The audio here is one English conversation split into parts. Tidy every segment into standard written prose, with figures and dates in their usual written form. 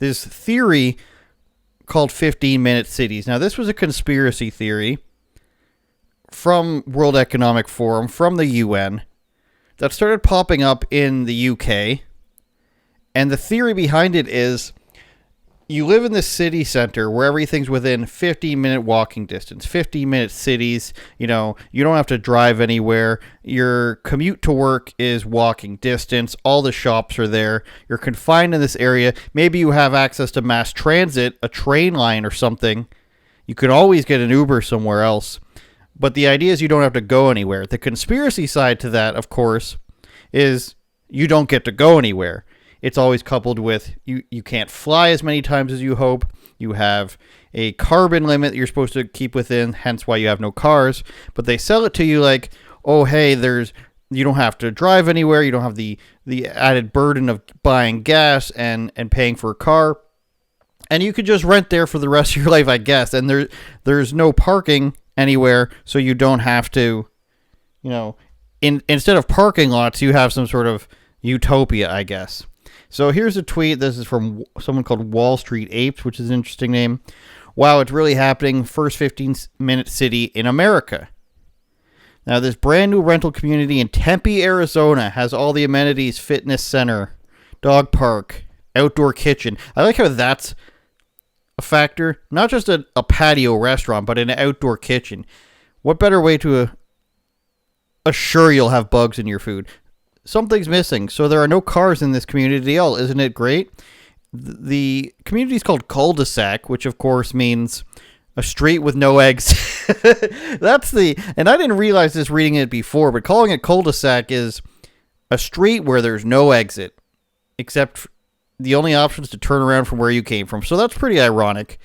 this theory called 15-minute cities. Now, this was a conspiracy theory from World Economic Forum, from the UN, that started popping up in the UK. And the theory behind it is you live in the city center where everything's within 15-minute walking distance, 15-minute cities. You know, you don't have to drive anywhere. Your commute to work is walking distance. All the shops are there. You're confined in this area. Maybe you have access to mass transit, a train line or something. You could always get an Uber somewhere else. But the idea is you don't have to go anywhere. The conspiracy side to that, of course, is you don't get to go anywhere. It's always coupled with you can't fly as many times as you hope. You have a carbon limit that you're supposed to keep within, hence why you have no cars. But they sell it to you like, oh, hey, you don't have to drive anywhere. You don't have the added burden of buying gas and paying for a car. And you could just rent there for the rest of your life, I guess. And there's no parking anywhere, so you don't have to, instead of parking lots, you have some sort of utopia, I guess. So here's a tweet. This is from someone called Wall Street Apes, which is an interesting name. Wow, it's really happening. First 15-minute city in America. Now, this brand new rental community in Tempe, Arizona has all the amenities: fitness center, dog park, outdoor kitchen. I like how that's a factor. Not just a patio restaurant, but an outdoor kitchen. What better way to assure you'll have bugs in your food? Something's missing. So there are no cars in this community at all. Isn't it great? The community is called cul-de-sac, which of course means a street with no exit. And I didn't realize this reading it before, but calling it cul-de-sac is a street where there's no exit, except the only option is to turn around from where you came from. So that's pretty ironic.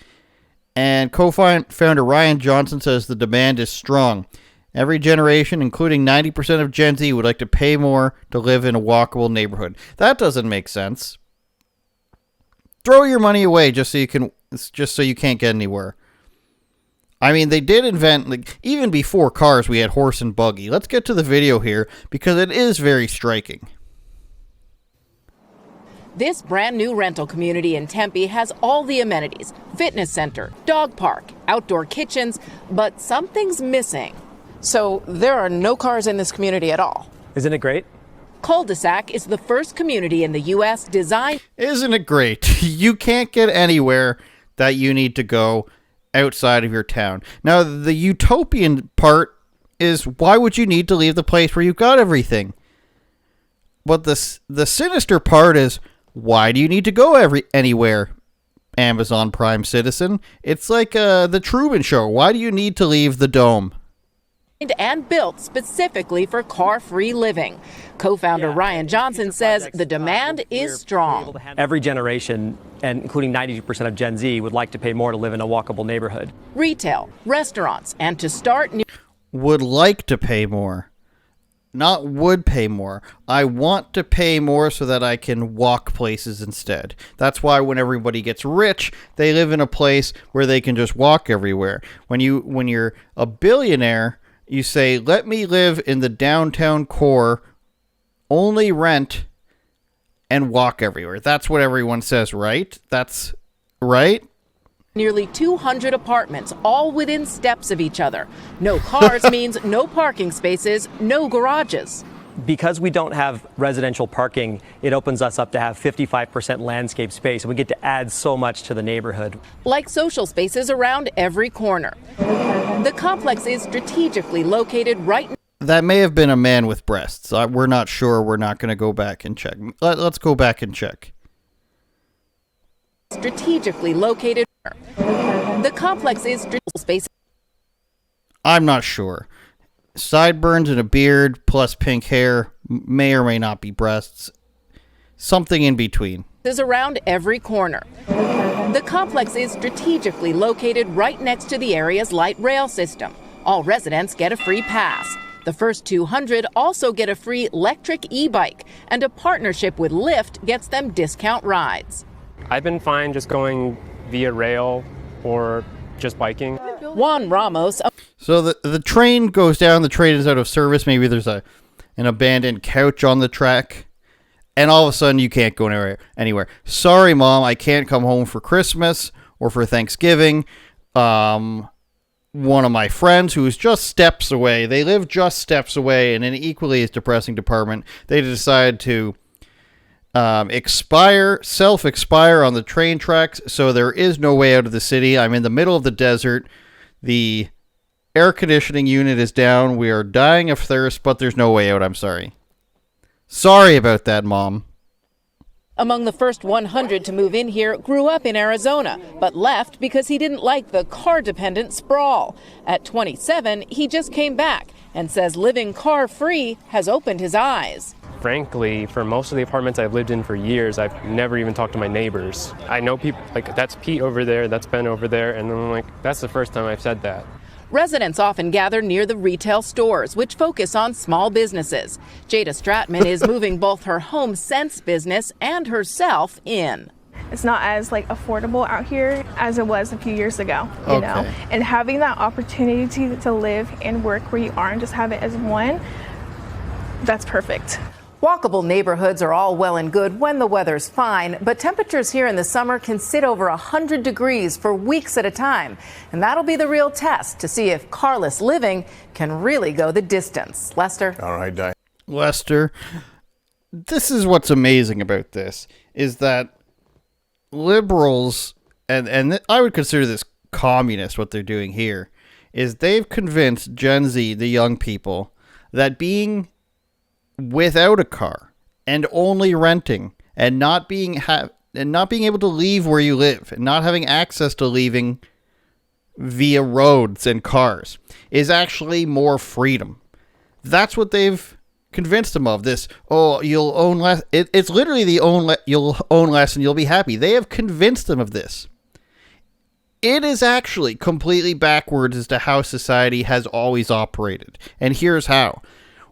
And co-founder Ryan Johnson says the demand is strong. Every generation, including 90% of Gen Z, would like to pay more to live in a walkable neighborhood. That doesn't make sense. Throw your money away just so you can't get anywhere. I mean, they did invent, even before cars, we had horse and buggy. Let's get to the video here because it is very striking. This brand new rental community in Tempe has all the amenities: fitness center, dog park, outdoor kitchens, but something's missing. So there are no cars in this community at all. Isn't it great? Cul-de-sac is the first community in the U.S. designed... Isn't it great? You can't get anywhere that you need to go outside of your town. Now, the utopian part is, why would you need to leave the place where you've got everything? But the sinister part is, why do you need to go anywhere, Amazon Prime citizen? It's like the Truman Show. Why do you need to leave the dome? And built specifically for car-free living. Co-founder Ryan Johnson says the demand is strong. Every generation, and including 90% of Gen Z, would like to pay more to live in a walkable neighborhood. Retail, restaurants, and to start new... Would like to pay more. Not would pay more. I want to pay more so that I can walk places instead. That's why when everybody gets rich, they live in a place where they can just walk everywhere. When you're a billionaire, you say, let me live in the downtown core, only rent, and walk everywhere. That's what everyone says, right? That's right? Nearly 200 apartments, all within steps of each other. No cars means no parking spaces, no garages. Because we don't have residential parking, it opens us up to have 55% landscape space, and we get to add so much to the neighborhood. Like social spaces around every corner. The complex is strategically located right... That may have been a man with breasts. We're not sure. We're not going to go back and check. Let's go back and check. Strategically located. The complex is space. I'm not sure. Sideburns and a beard plus pink hair may or may not be breasts. Something in between. Is around every corner. The complex is strategically located right next to the area's light rail system. All residents get a free pass. The first 200 also get a free electric e-bike, and a partnership with Lyft gets them discount rides. I've been fine just going via rail or just biking. Juan Ramos. So the train goes down, the train is out of service, maybe there's an abandoned couch on the track, and all of a sudden you can't go anywhere. Sorry, Mom, I can't come home for Christmas or for Thanksgiving. One of my friends who is just steps away, they live just steps away in an equally as depressing department, they decided to self-expire on the train tracks, so there is no way out of the city. I'm in the middle of the desert. The air conditioning unit is down. We are dying of thirst, but there's no way out. I'm sorry. Sorry about that, Mom. Among the first 100 to move in here grew up in Arizona, but left because he didn't like the car-dependent sprawl. At 27, he just came back and says living car-free has opened his eyes. Frankly, for most of the apartments I've lived in for years, I've never even talked to my neighbors. I know people, like, that's Pete over there, that's Ben over there, and I'm like, that's the first time I've said that. Residents often gather near the retail stores, which focus on small businesses. Jada Stratman is moving both her Home Sense business and herself in. It's not as affordable out here as it was a few years ago, you know, and having that opportunity to live and work where you are and just have it as one, that's perfect. Walkable neighborhoods are all well and good when the weather's fine, but temperatures here in the summer can sit over 100 degrees for weeks at a time. And that'll be the real test to see if carless living can really go the distance. Lester? All right, Di. Lester, this is what's amazing about this, is that liberals, and I would consider this communist, what they're doing here, is they've convinced Gen Z, the young people, that being without a car and only renting and not being able to leave where you live and not having access to leaving via roads and cars is actually more freedom. That's what they've convinced them of. This, you'll own less. It's literally you'll own less and you'll be happy. They have convinced them of this. It is actually completely backwards as to how society has always operated. And here's how.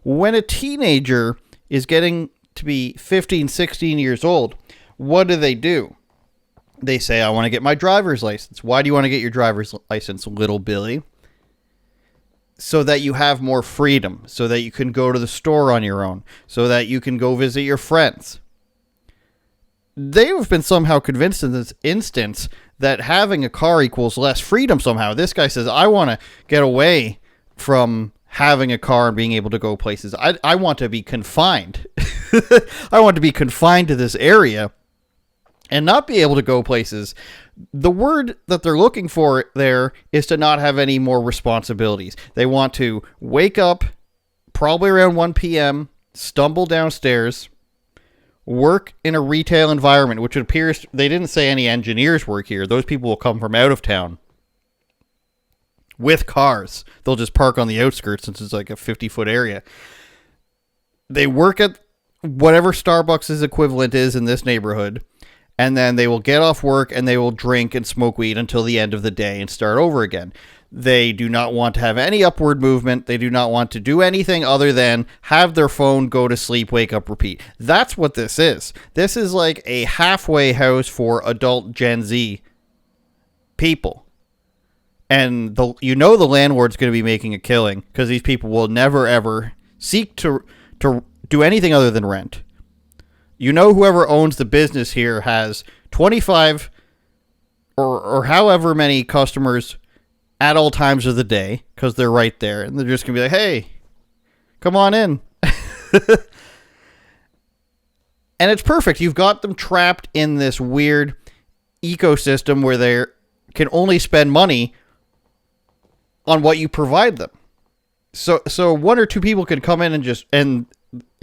When a teenager is getting to be 15, 16 years old, what do? They say, I want to get my driver's license. Why do you want to get your driver's license, little Billy? So that you have more freedom, so that you can go to the store on your own, so that you can go visit your friends. They've been somehow convinced in this instance that having a car equals less freedom somehow. This guy says, I want to get away from having a car and being able to go places. I want to be confined. I want to be confined to this area and not be able to go places. The word that they're looking for there is to not have any more responsibilities. They want to wake up probably around 1 p.m., stumble downstairs, work in a retail environment, which it appears they didn't say any engineers work here. Those people will come from out of town. With cars. They'll just park on the outskirts since it's like a 50-foot area. They work at whatever Starbucks' equivalent is in this neighborhood, and then they will get off work and they will drink and smoke weed until the end of the day and start over again. They do not want to have any upward movement. They do not want to do anything other than have their phone, go to sleep, wake up, repeat. That's what this is. This is like a halfway house for adult Gen Z people. And the landlord's going to be making a killing because these people will never, ever seek to do anything other than rent. Whoever owns the business here has 25 or however many customers at all times of the day because they're right there. And they're just going to be like, hey, come on in. And it's perfect. You've got them trapped in this weird ecosystem where they can only spend money on what you provide them. So one or two people can come in and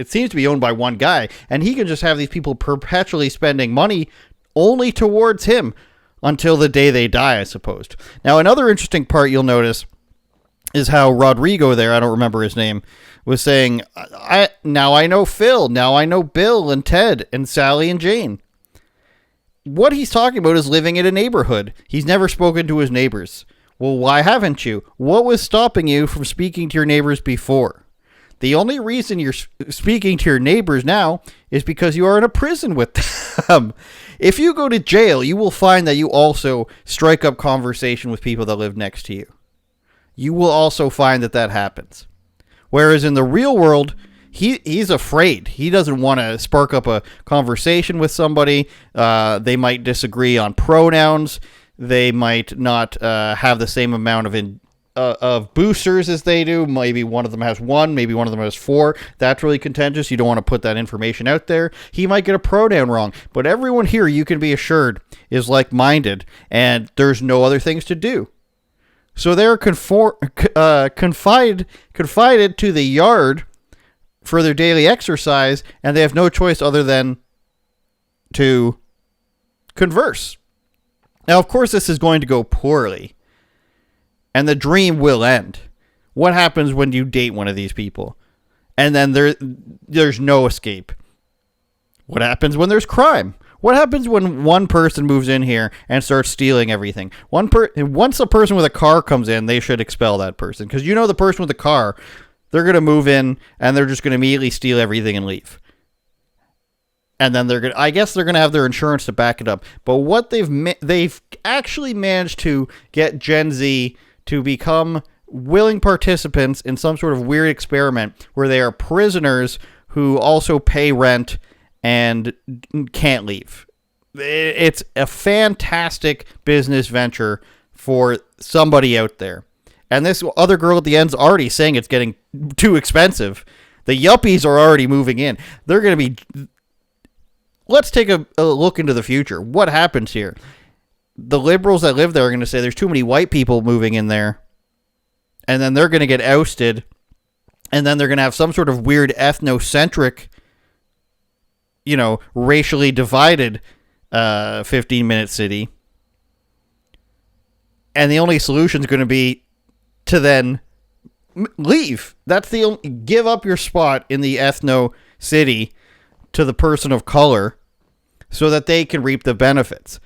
it seems to be owned by one guy, and he can just have these people perpetually spending money only towards him until the day they die, I suppose. Now, another interesting part you'll notice is how Rodrigo there, I don't remember his name, was saying, now I know Phil, now I know Bill and Ted and Sally and Jane. What he's talking about is living in a neighborhood. He's never spoken to his neighbors. Well, why haven't you? What was stopping you from speaking to your neighbors before? The only reason you're speaking to your neighbors now is because you are in a prison with them. If you go to jail, you will find that you also strike up conversation with people that live next to you. You will also find that happens. Whereas in the real world, he's afraid. He doesn't want to spark up a conversation with somebody. They might disagree on pronouns. They might not have the same amount of boosters as they do. Maybe one of them has 1, maybe one of them has 4. That's really contentious. You don't want to put that information out there. He might get a pronoun wrong, but everyone here, you can be assured, is like-minded, and there's no other things to do. So they're confided to the yard for their daily exercise, and they have no choice other than to converse. Now, of course, this is going to go poorly, and the dream will end. What happens when you date one of these people, and then there's no escape? What happens when there's crime? What happens when one person moves in here and starts stealing everything? Once a person with a car comes in, they should expel that person, because the person with the car, they're going to move in and they're just going to immediately steal everything and leave. And then I guess they're going to have their insurance to back it up. But what they've actually managed to get Gen Z to become willing participants in some sort of weird experiment where they are prisoners who also pay rent and can't leave. It's a fantastic business venture for somebody out there. And this other girl at the end's already saying it's getting too expensive. The yuppies are already moving in. They're going to be... Let's take a look into the future. What happens here? The liberals that live there are going to say there's too many white people moving in there. And then they're going to get ousted. And then they're going to have some sort of weird ethnocentric, racially divided 15-minute city. And the only solution is going to be to then leave. That's the only... Give up your spot in the ethno city to the person of color so that they can reap the benefits.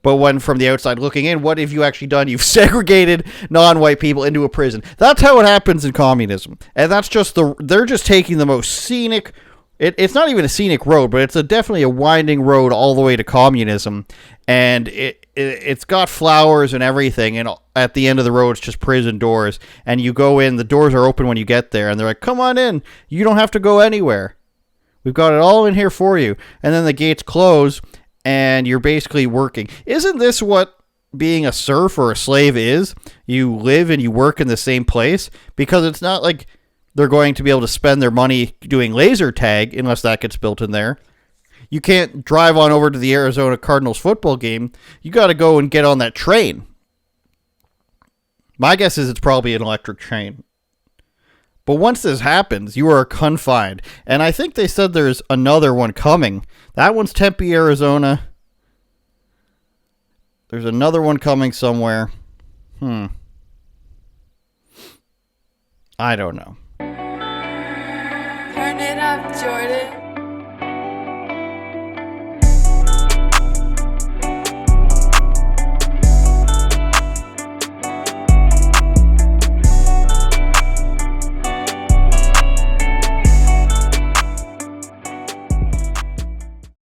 But when from the outside looking in, what have you actually done? You've segregated non-white people into a prison. That's how it happens in communism. And that's just they're just taking the most scenic... It's not even a scenic road, but it's definitely a winding road all the way to communism. And it's got flowers and everything. And at the end of the road, it's just prison doors. And you go in, the doors are open when you get there. And they're like, come on in. You don't have to go anywhere. We've got it all in here for you. And then the gates close, and you're basically working. Isn't this what being a serf or a slave is? You live and you work in the same place? Because it's not like they're going to be able to spend their money doing laser tag, unless that gets built in there. You can't drive on over to the Arizona Cardinals football game. You got to go and get on that train. My guess is it's probably an electric train. But once this happens, you are confined. And I think they said there's another one coming. That one's Tempe, Arizona. There's another one coming somewhere. I don't know. Turn it up, Jordan.